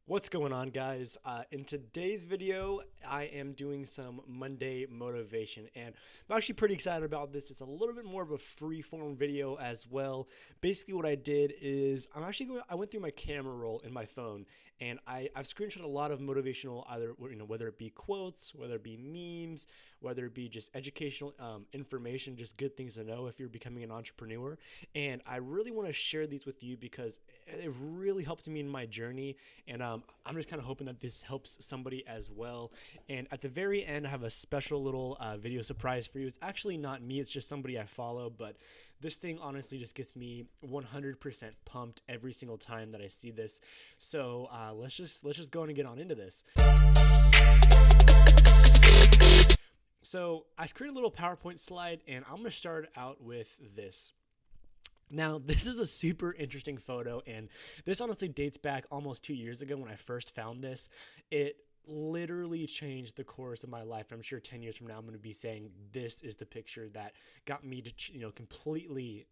What's going on, guys? In today's video, I am doing some Monday motivation, and I'm actually pretty excited about this. It's a little bit more of a free-form video as well. Basically, what I did is I went through my camera roll in my phone, and I've screenshot a lot of motivational, either whether it be quotes, whether it be memes, whether it be just educational information, just good things to know if you're becoming an entrepreneur. And I really want to share these with you because it really helped me in my journey, and I'm just kind of hoping that this helps somebody as well. And at the very end, I have a special little video surprise for you. It's actually not me, it's just somebody I follow, but this thing honestly just gets me 100% pumped every single time that I see this. So let's just go and get on into this. So I created a little PowerPoint slide, and I'm going to start out with this. Now, this is a super interesting photo, and this honestly dates back almost 2 years ago when I first found this. It literally changed the course of my life. I'm sure 10 years from now, I'm going to be saying this is the picture that got me to, completely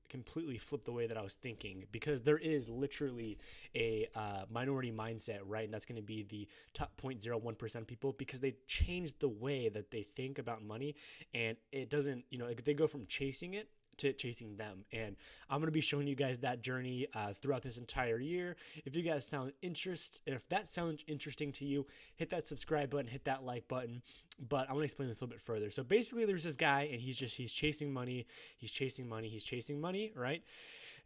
flip the way that I was thinking, because there is literally a minority mindset, right? And that's going to be the top 0.01% people, because they changed the way that they think about money, and it doesn't, they go from chasing it to chasing them. And I'm going to be showing you guys that journey throughout this entire year. If you guys if that sounds interesting to you, hit that subscribe button, hit that like button. But I want to explain this a little bit further. So basically, there's this guy, and he's chasing money, right?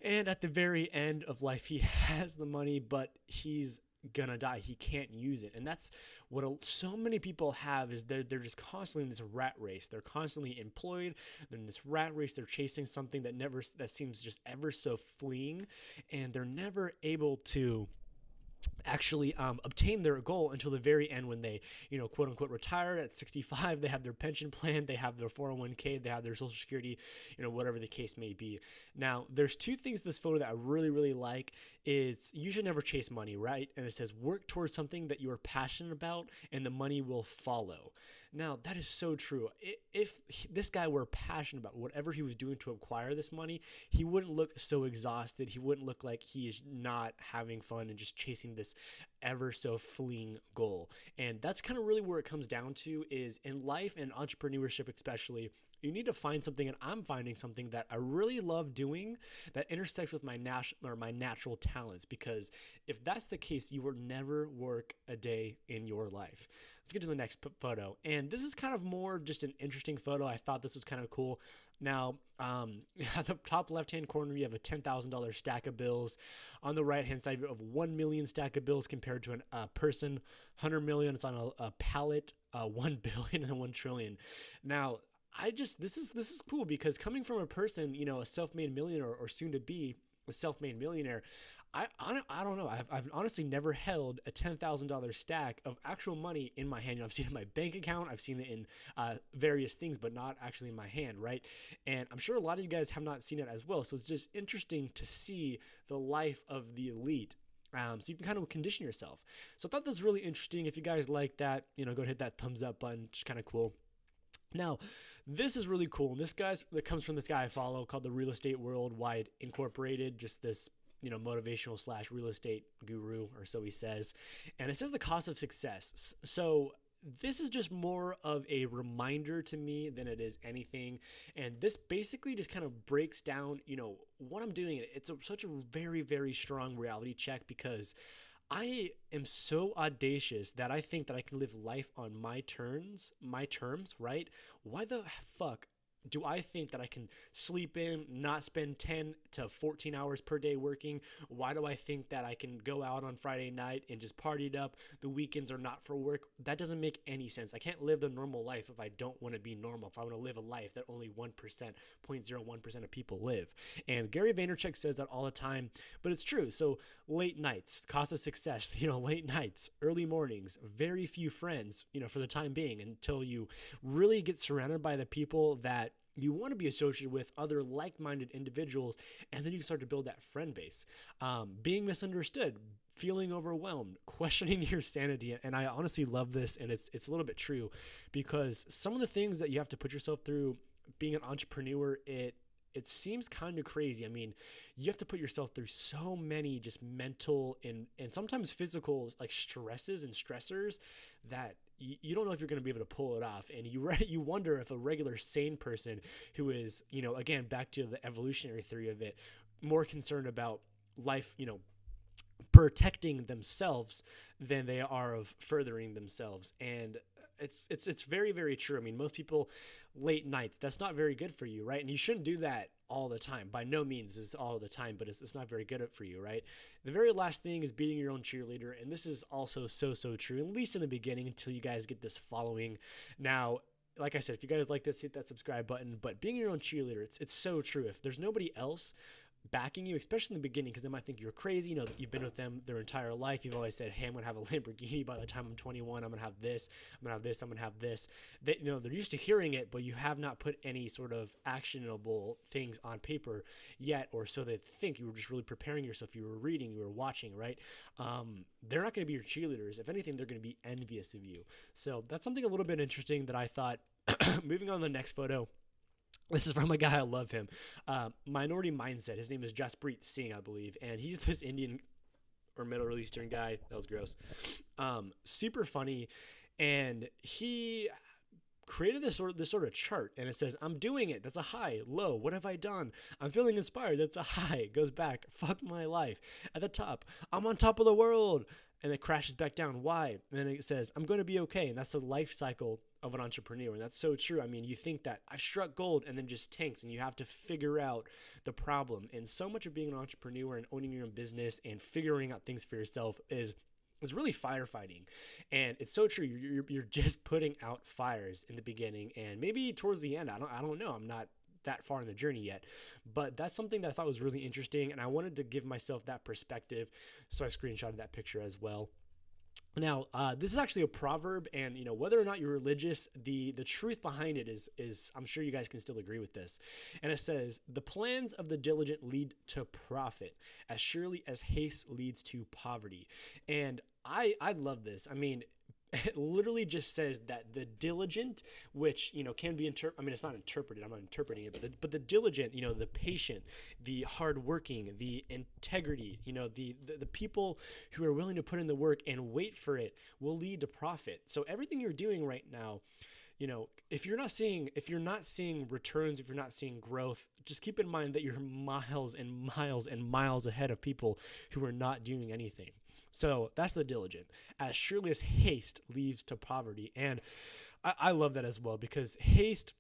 And at the very end of life, he has the money, but he's gonna die. He can't use it. And that's what so many people have, is they're just constantly in this rat race. They're constantly employed. They're in this rat race. They're chasing something that seems just ever so fleeting, and they're never able to actually obtain their goal until the very end, when they, quote unquote, retire at 65. They have their pension plan, they have their 401k, they have their social security, whatever the case may be. Now, there's two things in this photo that I really like. Is you should never chase money, right? And it says work towards something that you are passionate about, and the money will follow. Now, that is so true. If this guy were passionate about whatever he was doing to acquire this money, he wouldn't look so exhausted. He wouldn't look like he is not having fun and just chasing this ever so fleeing goal. And that's kind of really where it comes down to, is in life and entrepreneurship especially, you need to find something, and I'm finding something that I really love doing that intersects with my natural talents, because if that's the case, you will never work a day in your life. Let's get to the next photo. And this is kind of more just an interesting photo. I thought this was kind of cool. Now, at the top left-hand corner, you have a $10,000 stack of bills. On the right-hand side, you have 1 million stack of bills compared to a person. 100 million, it's on a pallet. 1 billion and 1 trillion. Now, this is cool, because coming from a person, a self-made millionaire, or soon to be a self-made millionaire, I don't know. I've honestly never held a $10,000 stack of actual money in my hand. I've seen it in my bank account. I've seen it in various things, but not actually in my hand, right? And I'm sure a lot of you guys have not seen it as well. So it's just interesting to see the life of the elite. So you can kind of condition yourself. So I thought this was really interesting. If you guys like that, go ahead and hit that thumbs up button. Just kind of cool. Now, this is really cool. And that comes from this guy I follow called the Real Estate Worldwide Incorporated, just this, motivational / real estate guru, or so he says. And it says the cost of success. So this is just more of a reminder to me than it is anything. And this basically just kind of breaks down, what I'm doing. It's such a very, very strong reality check, because I am so audacious that I think that I can live life on my terms, right? Why the fuck do I think that I can sleep in, not spend 10 to 14 hours per day working? Why do I think that I can go out on Friday night and just party it up? The weekends are not for work. That doesn't make any sense. I can't live the normal life if I don't want to be normal, if I want to live a life that only 1%, 0.01% of people live. And Gary Vaynerchuk says that all the time, but it's true. So late nights, cost of success, late nights, early mornings, very few friends, for the time being, until you really get surrounded by the people that you want to be associated with, other like-minded individuals, and then you start to build that friend base. Being misunderstood, feeling overwhelmed, questioning your sanity. And I honestly love this, and it's a little bit true, because some of the things that you have to put yourself through being an entrepreneur, it seems kind of crazy. I mean, you have to put yourself through so many just mental and sometimes physical like stresses and stressors that you don't know if you're going to be able to pull it off. And you wonder if a regular sane person who is, again, back to the evolutionary theory of it, more concerned about life, protecting themselves than they are of furthering themselves. And it's very, very true. I mean, most people, late nights, that's not very good for you, right? And you shouldn't do that all the time. By no means is all the time, but it's not very good for you, right? The very last thing is being your own cheerleader. And this is also so true, at least in the beginning, until you guys get this following. Now, like I said, if you guys like this, hit that subscribe button. But being your own cheerleader, it's so true. If there's nobody else backing you, especially in the beginning, because they might think you're crazy. That you've been with them their entire life. You've always said, hey, I'm going to have a Lamborghini by the time I'm 21. I'm going to have this. I'm going to have this. I'm going to have this. They're used to hearing it, but you have not put any sort of actionable things on paper yet, or so they think. You were just really preparing yourself. You were reading, you were watching, right? They're not going to be your cheerleaders. If anything, they're going to be envious of you. So that's something a little bit interesting that I thought. Moving on to the next photo. This is from a guy, I love him. Minority Mindset. His name is Jaspreet Singh, I believe. And he's this Indian or Middle Eastern guy. That was gross. Super funny. And he created this sort of chart. And it says, I'm doing it. That's a high. Low. What have I done? I'm feeling inspired. That's a high. It goes back. Fuck my life. At the top, I'm on top of the world. And it crashes back down. Why? And then it says, I'm going to be okay. And that's the life cycle of an entrepreneur. And that's so true. I mean, you think that I've struck gold and then just tanks, and you have to figure out the problem. And so much of being an entrepreneur and owning your own business and figuring out things for yourself is really firefighting. And it's so true. You're just putting out fires in the beginning, and maybe towards the end. I don't know. I'm not that far in the journey yet, but that's something that I thought was really interesting, and I wanted to give myself that perspective, so I screenshotted that picture as well. Now, this is actually a proverb, and whether or not you're religious, the truth behind it is I'm sure you guys can still agree with this. And it says, the plans of the diligent lead to profit as surely as haste leads to poverty. And I love this. I mean, it literally just says that the diligent, which, can be it's not interpreted, I'm not interpreting it, but the diligent, the patient, the hardworking, the integrity, the people who are willing to put in the work and wait for it will lead to profit. So everything you're doing right now, if you're not seeing returns, if you're not seeing growth, just keep in mind that you're miles and miles and miles ahead of people who are not doing anything. So that's the diligent. As surely as haste leads to poverty. And I love that as well, because haste,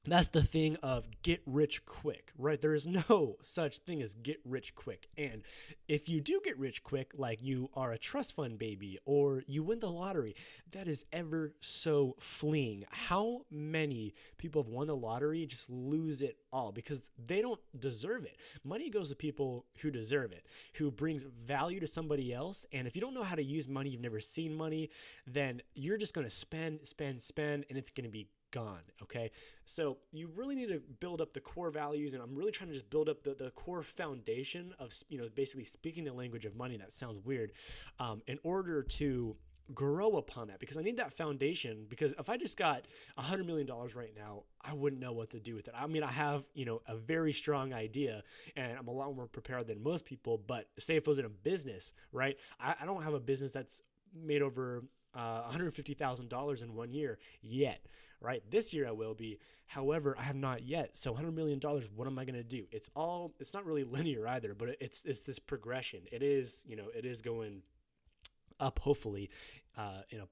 that's the thing of get rich quick, right? There is no such thing as get rich quick. And if you do get rich quick, like you are a trust fund baby or you win the lottery, that is ever so fleeing. How many people have won the lottery, just lose it all because they don't deserve it? Money goes to people who deserve it, who brings value to somebody else. And if you don't know how to use money, you've never seen money, then you're just going to spend, and it's going to be gone. Okay. So you really need to build up the core values. And I'm really trying to just build up the core foundation of, basically speaking the language of money. That sounds weird. In order to grow upon that, because I need that foundation, because if I just got $100 million right now, I wouldn't know what to do with it. I mean, I have, a very strong idea and I'm a lot more prepared than most people, but say if it was in a business, right? I don't have a business that's made over $150,000 in 1 year yet, right? This year I will be. However, I have not yet. So $100 million, what am I going to do? It's not really linear either, but it's this progression. It is going up, hopefully,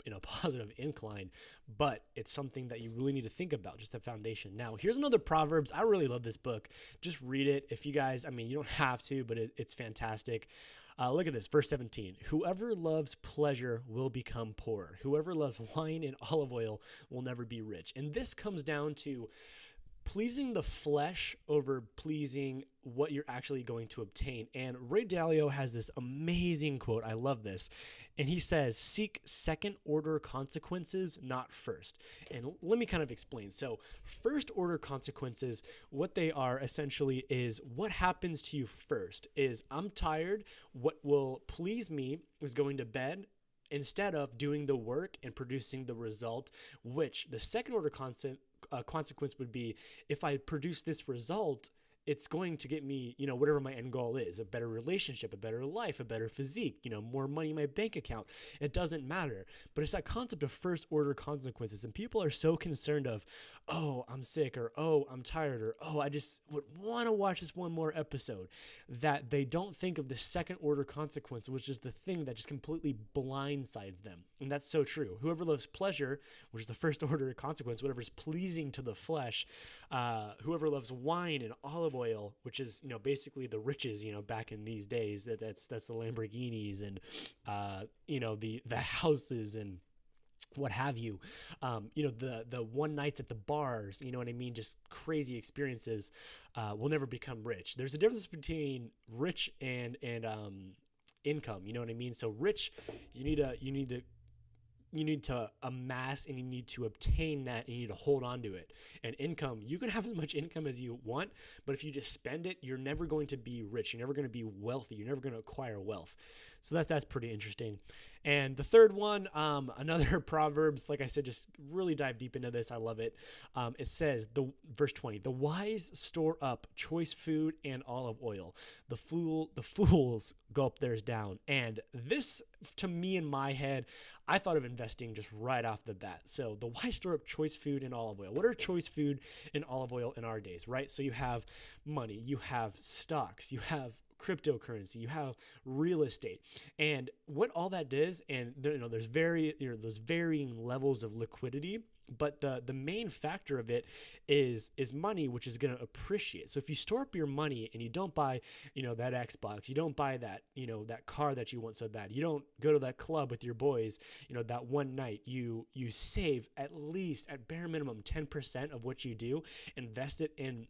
in a positive incline, but it's something that you really need to think about, just the foundation. Now, here's another Proverbs. I really love this book. Just read it. If you guys, you don't have to, but it's fantastic. Look at this, verse 17. Whoever loves pleasure will become poor. Whoever loves wine and olive oil will never be rich. And this comes down to pleasing the flesh over pleasing what you're actually going to obtain. And Ray Dalio has this amazing quote. I love this. And he says, seek second order consequences, not first. And let me kind of explain. So first order consequences, what they are essentially is what happens to you first is I'm tired. What will please me is going to bed instead of doing the work and producing the result, which the second order consequence would be if I produce this result, it's going to get me, whatever my end goal is, a better relationship, a better life, a better physique, more money in my bank account. It doesn't matter. But it's that concept of first order consequences. And people are so concerned of, oh, I'm sick, or oh, I'm tired, or oh, I just would want to watch this one more episode, that they don't think of the second order consequence, which is the thing that just completely blindsides them. And that's so true. Whoever loves pleasure, which is the first order consequence, whatever's pleasing to the flesh, whoever loves wine and olive oil, which is, basically the riches, back in these days, that's the Lamborghinis and, the houses and what have you, the one nights at the bars, you know what I mean? Just crazy experiences, will never become rich. There's a difference between rich and income, you know what I mean? So rich, you need to amass, and you need to obtain that, and you need to hold on to it. And income, you can have as much income as you want, but if you just spend it, you're never going to be rich. You're never going to be wealthy. You're never going to acquire wealth. So that's pretty interesting. And the third one, another Proverbs, like I said, just really dive deep into this. I love it. It says, verse 20, the wise store up choice food and olive oil. The fools gulp theirs down. And this, to me, in my head, I thought of investing just right off the bat. So the wise store up choice food and olive oil. What are choice food and olive oil in our days, right? So you have money, you have stocks, you have cryptocurrency, you have real estate, and what all that does, and there's those varying levels of liquidity, but the main factor of it is money, which is going to appreciate. So if you store up your money and you don't buy, that Xbox, you don't buy that, that car that you want so bad, you don't go to that club with your boys, that one night, you save at least, at bare minimum, 10% of what you do, invest it in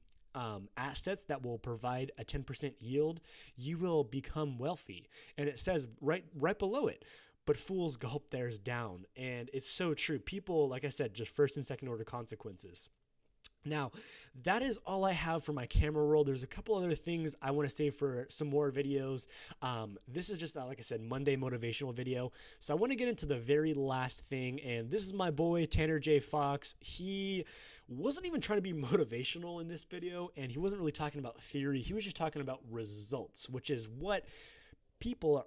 assets that will provide a 10% yield, you will become wealthy. And it says right below it, but fools gulp theirs down. And it's so true. People, like I said, just first and second order consequences. Now, that is all I have for my camera roll. There's a couple other things I want to say for some more videos. This is just, like I said, Monday motivational video. So I want to get into the very last thing, and this is my boy, Tanner J. Fox. He wasn't even trying to be motivational in this video, and he wasn't really talking about theory. He was just talking about results, which is what people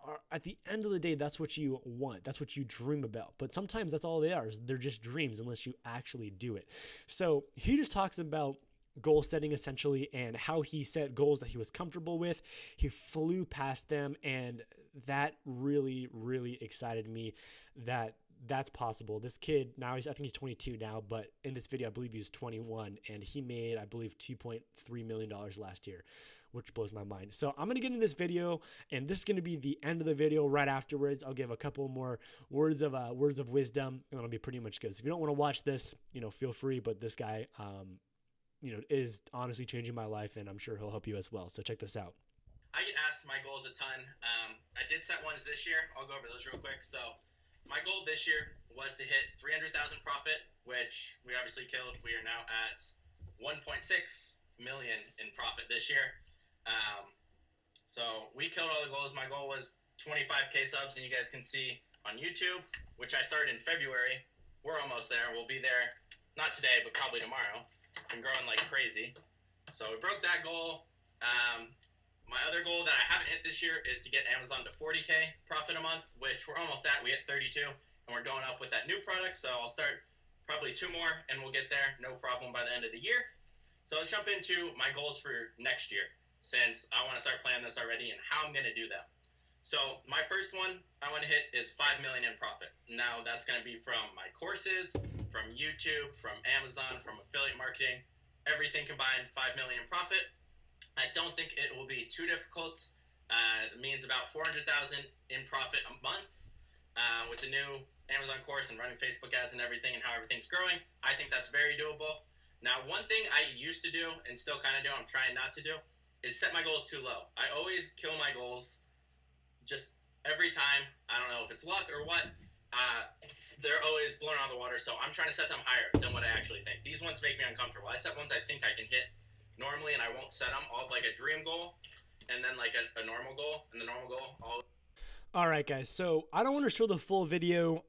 are at the end of the day, that's what you want. That's what you dream about. But sometimes that's all they are. They're just dreams unless you actually do it. So he just talks about goal setting essentially, and how he set goals that he was comfortable with. He flew past them, and that really, really excited me that that's possible. This kid now, I think he's 22 now, but in this video, I believe he was 21, and he made, I believe, $2.3 million last year, which blows my mind. So I'm going to get into this video, and this is going to be the end of the video. Right afterwards, I'll give a couple more words of wisdom, and it'll be pretty much good. So if you don't want to watch this, feel free, but this guy, is honestly changing my life, and I'm sure he'll help you as well. So check this out. I get asked my goals a ton. I did set ones this year. I'll go over those real quick. So my goal this year was to hit 300,000 profit, which we obviously killed. We are now at 1.6 million in profit this year. So we killed all the goals. My goal was 25K subs, and you guys can see on YouTube, which I started in February. We're almost there. We'll be there, not today, but probably tomorrow. Been growing like crazy. So we broke that goal. My other goal that I haven't hit this year is to get Amazon to 40K profit a month, which we're almost at. We hit 32, and we're going up with that new product. So I'll start probably 2 more, and we'll get there. No problem by the end of the year. So let's jump into my goals for next year, since I want to start planning this already and how I'm going to do them. So my first one I want to hit is 5 million in profit. Now that's going to be from my courses, from YouTube, from Amazon, from affiliate marketing, everything combined, 5 million in profit. I don't think it will be too difficult. It means about 400,000 in profit a month with the new Amazon course and running Facebook ads and everything and how everything's growing. I think that's very doable. Now, one thing I used to do and still kind of do, I'm trying not to do, is set my goals too low. I always kill my goals just every time. I don't know if it's luck or what. They're always blown out of the water, so I'm trying to set them higher than what I actually think. These ones make me uncomfortable. I set ones I think I can hit normally, and I won't set them. I'll have like a dream goal and then like a normal goal, and the normal goal, All right, guys. So I don't want to show the full video.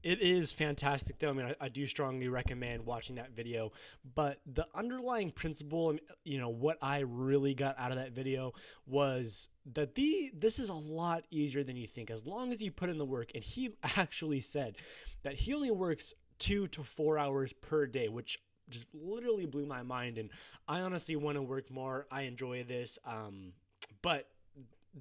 It is fantastic, though. I mean, I do strongly recommend watching that video. But the underlying principle, and what I really got out of that video was that this is a lot easier than you think, as long as you put in the work. And he actually said that he only works 2 to 4 hours per day, which just literally blew my mind. And I honestly want to work more. I enjoy this, but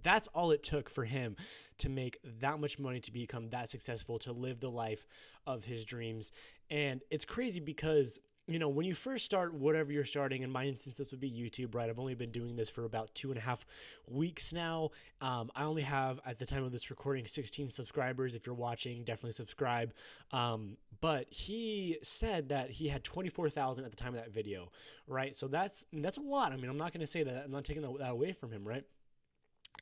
that's all it took for him to make that much money, to become that successful, to live the life of his dreams. And it's crazy because, when you first start whatever you're starting, in my instance, this would be YouTube, right? I've only been doing this for about 2.5 weeks now. I only have, at the time of this recording, 16 subscribers. If you're watching, definitely subscribe. But he said that he had 24,000 at the time of that video, right? So that's a lot. I mean, I'm not going to say that. I'm not taking that away from him, right?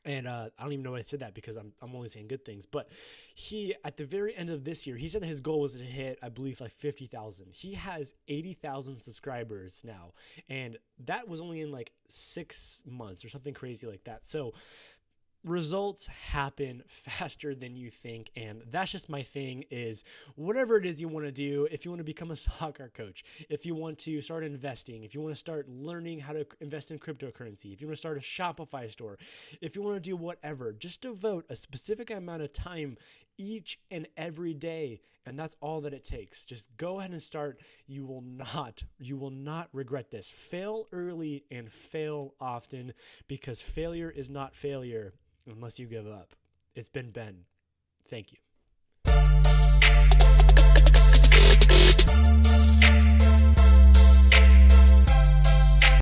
And I don't even know why I said that, because I'm only saying good things. But he, at the very end of this year, he said that his goal was to hit, I believe, like 50,000. He has 80,000 subscribers now. And that was only in like 6 months or something crazy like that. So results happen faster than you think. And that's just my thing, is whatever it is you want to do. If you want to become a soccer coach, if you want to start investing, if you want to start learning how to invest in cryptocurrency, if you want to start a Shopify store, if you want to do whatever, just devote a specific amount of time each and every day. And that's all that it takes. Just go ahead and start. You will not regret this. Fail early and fail often, because failure is not failure unless you give up. It's been Ben. Thank you.